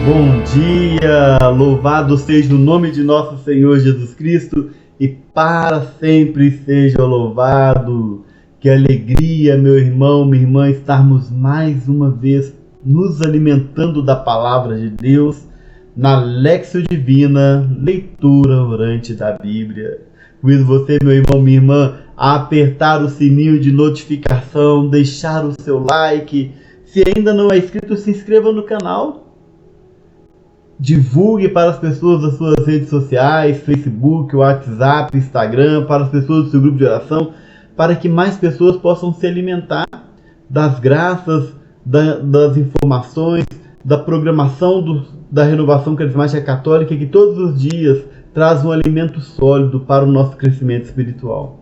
Bom dia, louvado seja o nome de nosso Senhor Jesus Cristo e para sempre seja louvado. Que alegria, meu irmão, minha irmã, estarmos mais uma vez nos alimentando da palavra de Deus na Lexio Divina, leitura orante da Bíblia. Convido você, meu irmão, minha irmã, a apertar o sininho de notificação, deixar o seu like. Se ainda não é inscrito, se inscreva no canal. Divulgue para as pessoas das suas redes sociais, Facebook, WhatsApp, Instagram, para as pessoas do seu grupo de oração, para que mais pessoas possam se alimentar das graças, das informações, da programação da Renovação Carismática Católica, que todos os dias traz um alimento sólido para o nosso crescimento espiritual.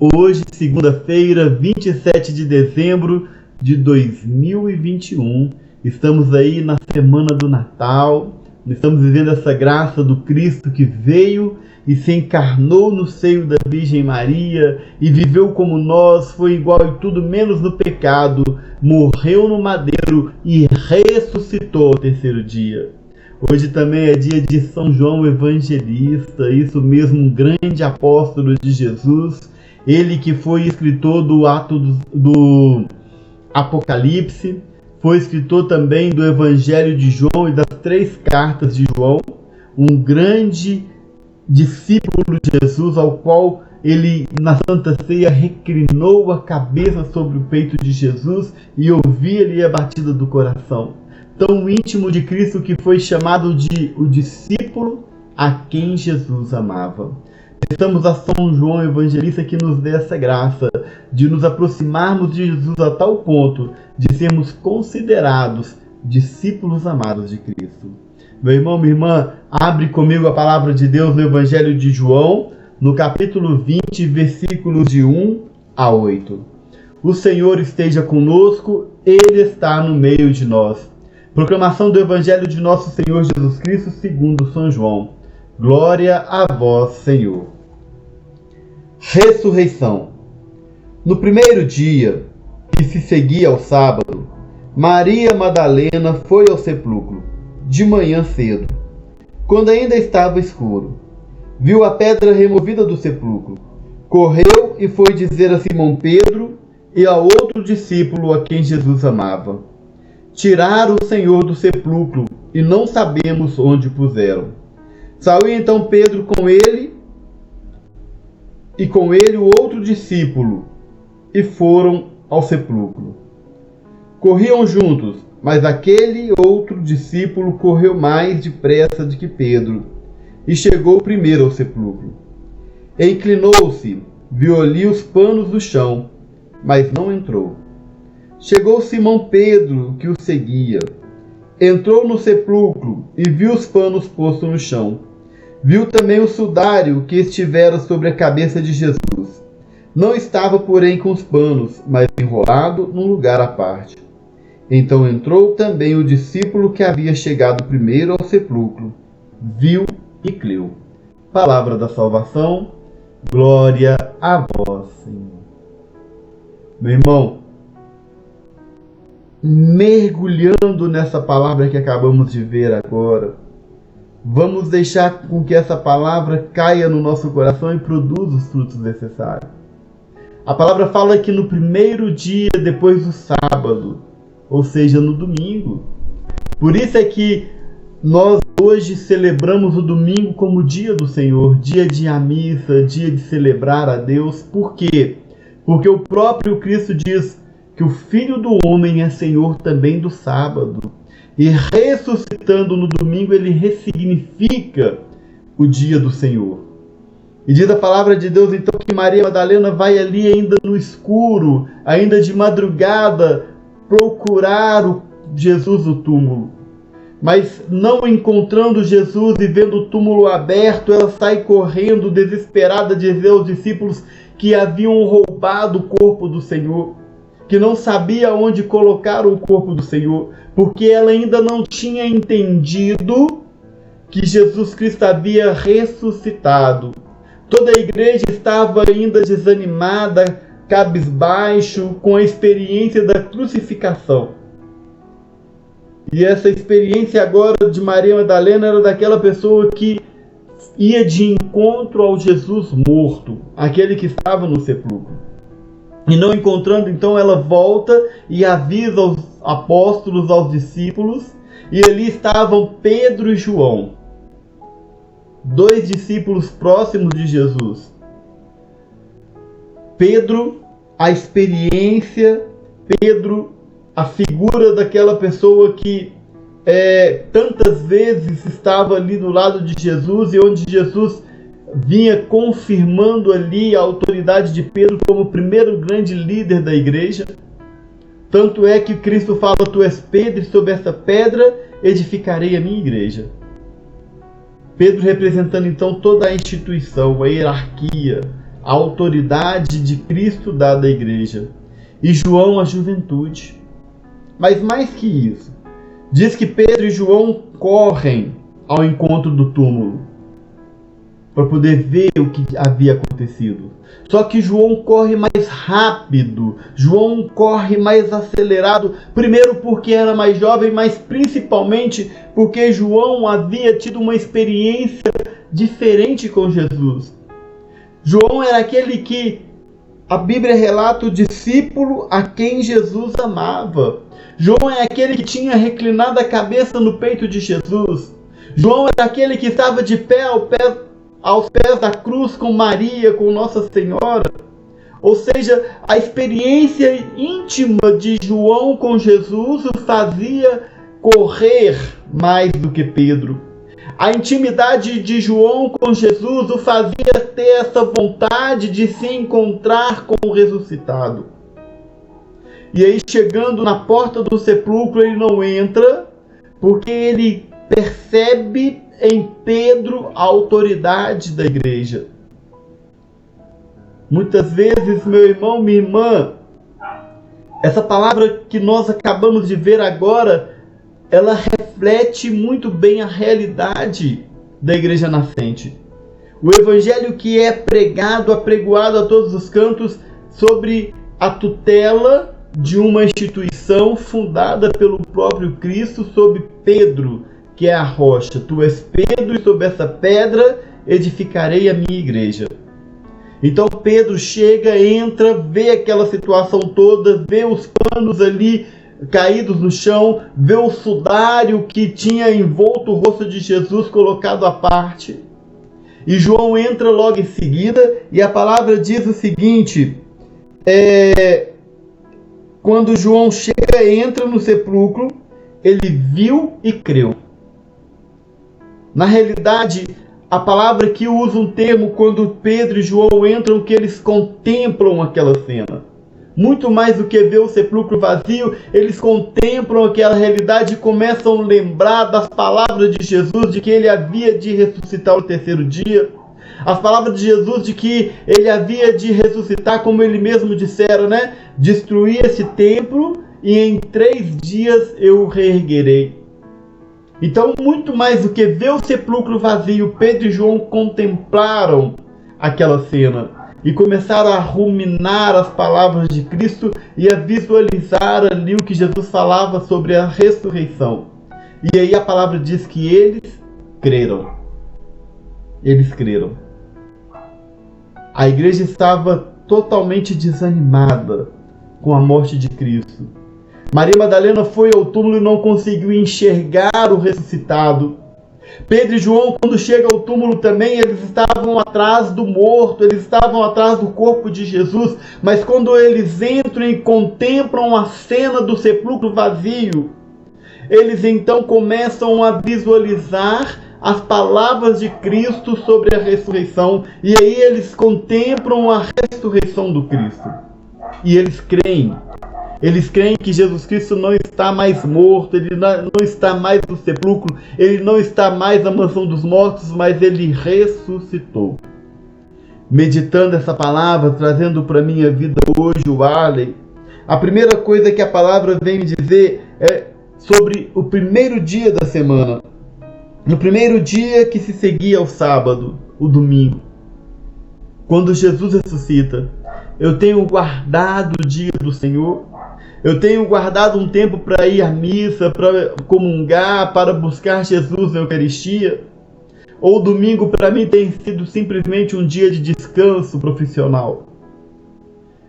Hoje, segunda-feira, 27 de dezembro de 2021, estamos aí na semana do Natal. Estamos vivendo essa graça do Cristo que veio e se encarnou no seio da Virgem Maria e viveu como nós, foi igual em tudo menos no pecado, morreu no madeiro e ressuscitou ao terceiro dia. Hoje também é dia de São João Evangelista, isso mesmo, um grande apóstolo de Jesus, ele que foi escritor do ato do Apocalipse, foi escritor também do Evangelho de João e das 3 cartas de João, um grande discípulo de Jesus, ao qual ele, na Santa Ceia, reclinou a cabeça sobre o peito de Jesus e ouvia-lhe a batida do coração. Tão íntimo de Cristo que foi chamado de o discípulo a quem Jesus amava. Estamos a São João Evangelista que nos dê essa graça de nos aproximarmos de Jesus a tal ponto de sermos considerados discípulos amados de Cristo. Meu irmão, minha irmã, abre comigo a palavra de Deus no Evangelho de João, no capítulo 20, versículos de 1 a 8. O Senhor esteja conosco, Ele está no meio de nós. Proclamação do Evangelho de nosso Senhor Jesus Cristo segundo São João. Glória a vós, Senhor. Ressurreição. No primeiro dia, que se seguia ao sábado, Maria Madalena foi ao sepulcro, de manhã cedo, quando ainda estava escuro. Viu a pedra removida do sepulcro. Correu e foi dizer a Simão Pedro e a outro discípulo a quem Jesus amava: tiraram o Senhor do sepulcro e não sabemos onde o puseram. Saiu então Pedro com ele o outro discípulo, e foram ao sepulcro. Corriam juntos, mas aquele outro discípulo correu mais depressa do que Pedro, e chegou primeiro ao sepulcro. Inclinou-se, viu ali os panos do chão, mas não entrou. Chegou Simão Pedro, que o seguia. Entrou no sepulcro e viu os panos postos no chão. Viu também o sudário que estivera sobre a cabeça de Jesus. Não estava, porém, com os panos, mas enrolado num lugar à parte. Então entrou também o discípulo que havia chegado primeiro ao sepulcro. Viu e creu. Palavra da salvação. Glória a vós, Senhor. Meu irmão, mergulhando nessa palavra que acabamos de ver agora, vamos deixar com que essa palavra caia no nosso coração e produza os frutos necessários. A palavra fala que no primeiro dia depois do sábado, ou seja, no domingo. Por isso é que nós hoje celebramos o domingo como dia do Senhor, dia de ir à missa, dia de celebrar a Deus. Por quê? Porque o próprio Cristo diz que o Filho do Homem é Senhor também do sábado. E ressuscitando no domingo, ele ressignifica o dia do Senhor. E diz a palavra de Deus, então, que Maria Madalena vai ali ainda no escuro, ainda de madrugada, procurar o Jesus no túmulo. Mas não encontrando Jesus e vendo o túmulo aberto, ela sai correndo, desesperada, dizer aos discípulos que haviam roubado o corpo do Senhor, que não sabia onde colocar o corpo do Senhor, porque ela ainda não tinha entendido que Jesus Cristo havia ressuscitado. Toda a igreja estava ainda desanimada, cabisbaixo, com a experiência da crucificação. E essa experiência agora de Maria Madalena era daquela pessoa que ia de encontro ao Jesus morto, aquele que estava no sepulcro. E não encontrando, então ela volta e avisa aos apóstolos, aos discípulos, e ali estavam Pedro e João, 2 discípulos próximos de Jesus. Pedro, a experiência, Pedro, a figura daquela pessoa que tantas vezes estava ali do lado de Jesus e onde Jesus vinha confirmando ali a autoridade de Pedro como o primeiro grande líder da igreja. Tanto é que Cristo fala: tu és Pedro, e sobre essa pedra edificarei a minha igreja. Pedro representando então toda a instituição, a hierarquia, a autoridade de Cristo dada à igreja. E João, a juventude. Mas mais que isso, diz que Pedro e João correm ao encontro do túmulo para poder ver o que havia acontecido. Só que João corre mais rápido, João corre mais acelerado, primeiro porque era mais jovem, mas principalmente porque João havia tido uma experiência diferente com Jesus. João era aquele que a Bíblia relata o discípulo a quem Jesus amava. João é aquele que tinha reclinado a cabeça no peito de Jesus. João era aquele que estava de pé aos pés da cruz com Maria, com Nossa Senhora. Ou seja, a experiência íntima de João com Jesus o fazia correr mais do que Pedro. A intimidade de João com Jesus o fazia ter essa vontade de se encontrar com o ressuscitado. E aí, chegando na porta do sepulcro, ele não entra, porque ele percebe em Pedro a autoridade da igreja. Muitas vezes, meu irmão, minha irmã, essa palavra que nós acabamos de ver agora, ela reflete muito bem a realidade da igreja nascente. O evangelho que é pregado, apregoado a todos os cantos sobre a tutela de uma instituição fundada pelo próprio Cristo sob Pedro, que é a rocha. Tu és Pedro, e sobre essa pedra edificarei a minha igreja. Então Pedro chega, entra, vê aquela situação toda, vê os panos ali caídos no chão, vê o sudário que tinha envolto o rosto de Jesus colocado à parte. E João entra logo em seguida, e a palavra diz o seguinte: quando João chega, entra no sepulcro, ele viu e creu. Na realidade, a palavra que usa um termo quando Pedro e João entram, que eles contemplam aquela cena. Muito mais do que ver o sepulcro vazio, eles contemplam aquela realidade e começam a lembrar das palavras de Jesus, de que ele havia de ressuscitar no terceiro dia. As palavras de Jesus de que ele havia de ressuscitar, como ele mesmo dissera, né? Destruir esse templo e em 3 dias eu o reerguerei. Então, muito mais do que ver o sepulcro vazio, Pedro e João contemplaram aquela cena e começaram a ruminar as palavras de Cristo e a visualizar ali o que Jesus falava sobre a ressurreição. E aí a palavra diz que eles creram. Eles creram. A igreja estava totalmente desanimada com a morte de Cristo. Maria Madalena foi ao túmulo e não conseguiu enxergar o ressuscitado. Pedro e João, quando chegam ao túmulo também, eles estavam atrás do morto, eles estavam atrás do corpo de Jesus, mas quando eles entram e contemplam a cena do sepulcro vazio, eles então começam a visualizar as palavras de Cristo sobre a ressurreição, e aí eles contemplam a ressurreição do Cristo. E eles creem. Eles creem que Jesus Cristo não está mais morto, ele não está mais no sepulcro, ele não está mais na mansão dos mortos, mas ele ressuscitou. Meditando essa palavra, trazendo para a minha vida hoje o Arley, a primeira coisa que a palavra vem me dizer é sobre o primeiro dia da semana. No primeiro dia que se seguia ao sábado, o domingo, quando Jesus ressuscita, eu tenho guardado o dia do Senhor. Eu tenho guardado um tempo para ir à missa, para comungar, para buscar Jesus na Eucaristia? Ou domingo para mim tem sido simplesmente um dia de descanso profissional?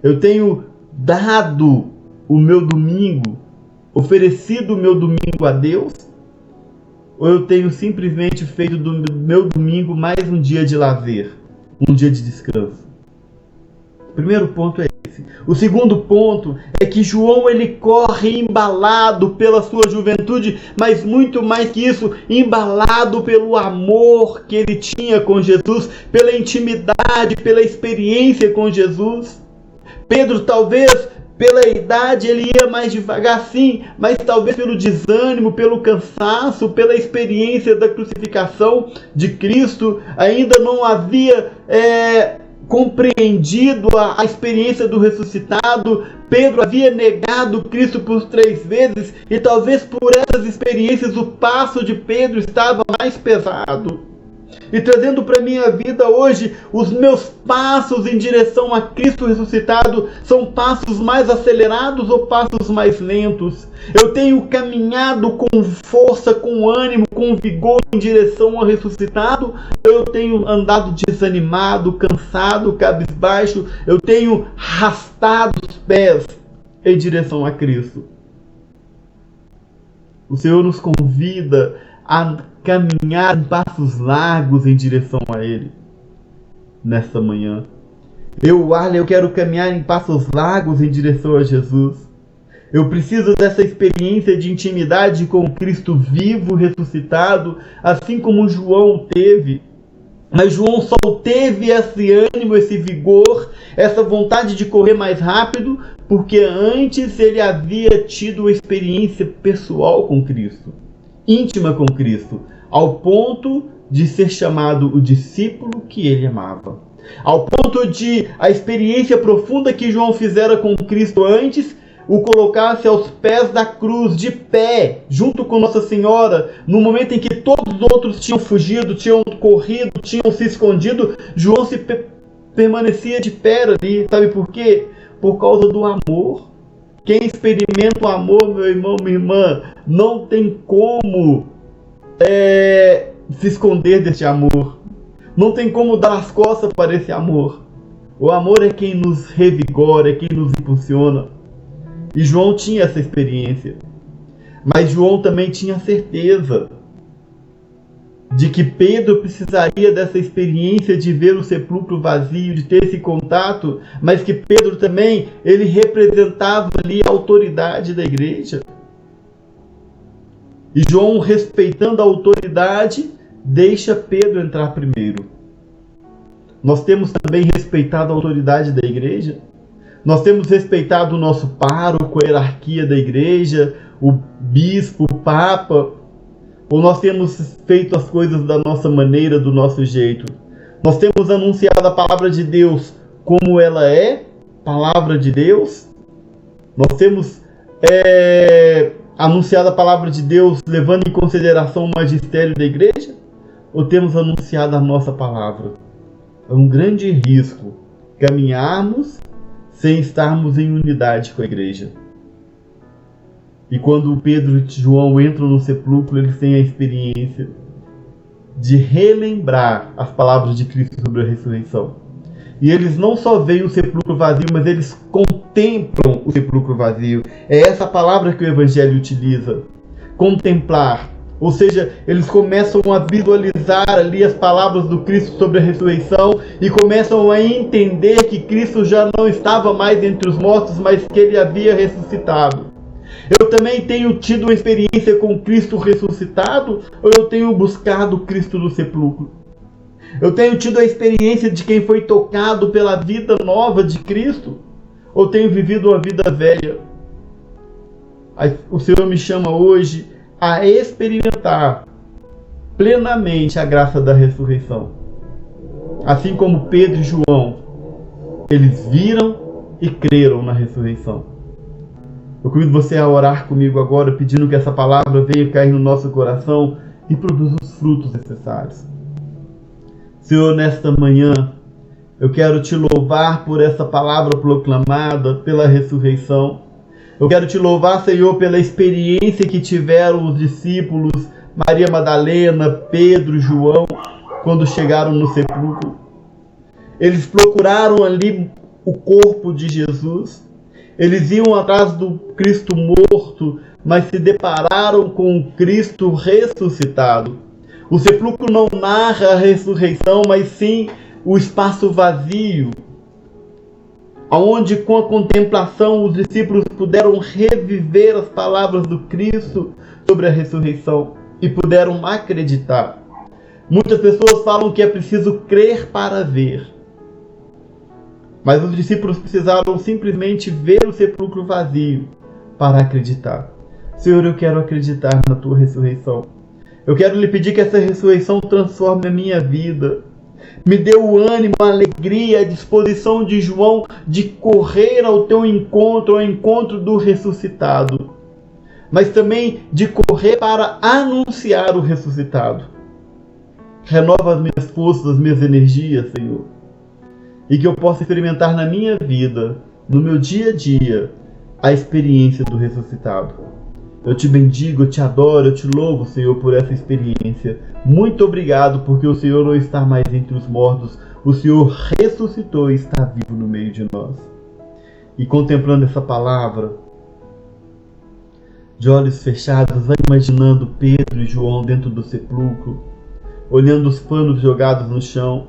Eu tenho dado o meu domingo, oferecido o meu domingo a Deus? Ou eu tenho simplesmente feito do meu domingo mais um dia de lazer, um dia de descanso? O primeiro ponto é esse. O segundo ponto é que João ele corre embalado pela sua juventude, mas muito mais que isso, embalado pelo amor que ele tinha com Jesus, pela intimidade, pela experiência com Jesus. Pedro, talvez pela idade ele ia mais devagar sim, mas talvez pelo desânimo, pelo cansaço, pela experiência da crucificação de Cristo, ainda não havia compreendido a experiência do ressuscitado. Pedro havia negado Cristo por 3 vezes, e talvez por essas experiências o passo de Pedro estava mais pesado. E trazendo para minha vida hoje, os meus passos em direção a Cristo ressuscitado são passos mais acelerados ou passos mais lentos? Eu tenho caminhado com força, com ânimo, com vigor em direção ao ressuscitado? Eu tenho andado desanimado, cansado, cabisbaixo? Eu tenho arrastado os pés em direção a Cristo? O Senhor nos convida a caminhar em passos largos em direção a Ele nesta manhã. Eu quero caminhar em passos largos em direção a Jesus. Eu preciso dessa experiência de intimidade com Cristo vivo, ressuscitado, assim como João teve. Mas João só teve esse ânimo, esse vigor, essa vontade de correr mais rápido, porque antes ele havia tido uma experiência pessoal com Cristo, íntima com Cristo, ao ponto de ser chamado o discípulo que ele amava. Ao ponto de a experiência profunda que João fizera com Cristo antes o colocasse aos pés da cruz, de pé, junto com Nossa Senhora, no momento em que todos os outros tinham fugido, tinham corrido, tinham se escondido, João permanecia de pé ali. Sabe por quê? Por causa do amor. Quem experimenta o amor, meu irmão, minha irmã, não tem como se esconder deste amor. Não tem como dar as costas para esse amor. O amor é quem nos revigora, é quem nos impulsiona. E João tinha essa experiência. Mas João também tinha certeza de que Pedro precisaria dessa experiência de ver o sepulcro vazio, de ter esse contato, mas que Pedro também, ele representava ali a autoridade da igreja. E João, respeitando a autoridade, deixa Pedro entrar primeiro. Nós temos também respeitado a autoridade da igreja? Nós temos respeitado o nosso pároco, a hierarquia da igreja, o bispo, o papa? Ou nós temos feito as coisas da nossa maneira, do nosso jeito? Nós temos anunciado a palavra de Deus como ela é, palavra de Deus? Nós temos anunciado a palavra de Deus levando em consideração o magistério da igreja? Ou temos anunciado a nossa palavra? É um grande risco caminharmos sem estarmos em unidade com a igreja. E quando Pedro e João entram no sepulcro, eles têm a experiência de relembrar as palavras de Cristo sobre a ressurreição. E eles não só veem o sepulcro vazio, mas eles contemplam o sepulcro vazio. É essa palavra que o Evangelho utiliza. Contemplar. Ou seja, eles começam a visualizar ali as palavras do Cristo sobre a ressurreição e começam a entender que Cristo já não estava mais entre os mortos, mas que ele havia ressuscitado. Eu também tenho tido uma experiência com Cristo ressuscitado, ou eu tenho buscado Cristo no sepulcro? Eu tenho tido a experiência de quem foi tocado pela vida nova de Cristo, ou tenho vivido uma vida velha? O Senhor me chama hoje a experimentar plenamente a graça da ressurreição. Assim como Pedro e João, eles viram e creram na ressurreição. Eu convido você a orar comigo agora, pedindo que essa palavra venha cair no nosso coração e produza os frutos necessários. Senhor, nesta manhã, eu quero te louvar por essa palavra proclamada, pela ressurreição. Eu quero te louvar, Senhor, pela experiência que tiveram os discípulos, Maria Madalena, Pedro, João, quando chegaram no sepulcro. Eles procuraram ali o corpo de Jesus. Eles iam atrás do Cristo morto, mas se depararam com o Cristo ressuscitado. O sepulcro não narra a ressurreição, mas sim o espaço vazio, onde com a contemplação os discípulos puderam reviver as palavras do Cristo sobre a ressurreição e puderam acreditar. Muitas pessoas falam que é preciso crer para ver, mas os discípulos precisaram simplesmente ver o sepulcro vazio para acreditar. Senhor, eu quero acreditar na tua ressurreição. Eu quero lhe pedir que essa ressurreição transforme a minha vida. Me dê o ânimo, a alegria, a disposição de João de correr ao teu encontro, ao encontro do ressuscitado. Mas também de correr para anunciar o ressuscitado. Renova as minhas forças, as minhas energias, Senhor. E que eu possa experimentar na minha vida, no meu dia a dia, a experiência do ressuscitado. Eu te bendigo, eu te adoro, eu te louvo, Senhor, por essa experiência. Muito obrigado, porque o Senhor não está mais entre os mortos. O Senhor ressuscitou e está vivo no meio de nós. E contemplando essa palavra, de olhos fechados, vai imaginando Pedro e João dentro do sepulcro, olhando os panos jogados no chão,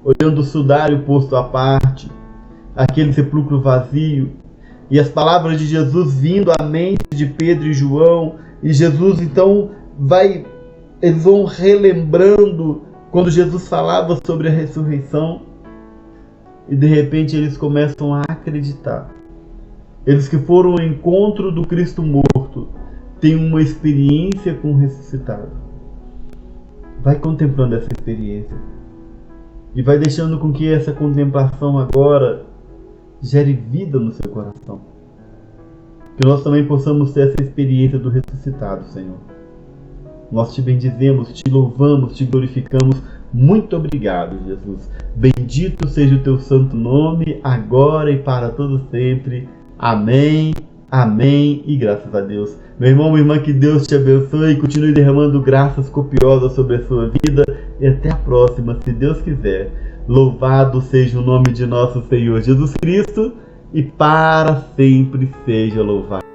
olhando o sudário posto à parte, aquele sepulcro vazio, e as palavras de Jesus vindo à mente de Pedro e João, e Jesus então eles vão relembrando quando Jesus falava sobre a ressurreição, e de repente eles começam a acreditar. Eles que foram ao encontro do Cristo morto, têm uma experiência com o ressuscitado. Vai contemplando essa experiência, e vai deixando com que essa contemplação agora gere vida no seu coração. Que nós também possamos ter essa experiência do ressuscitado, Senhor. Nós te bendizemos, te louvamos, te glorificamos. Muito obrigado, Jesus. Bendito seja o teu santo nome, agora e para todo sempre. Amém, amém e graças a Deus. Meu irmão, minha irmã, que Deus te abençoe e continue derramando graças copiosas sobre a sua vida. E até a próxima, se Deus quiser. Louvado seja o nome de nosso Senhor Jesus Cristo e para sempre seja louvado.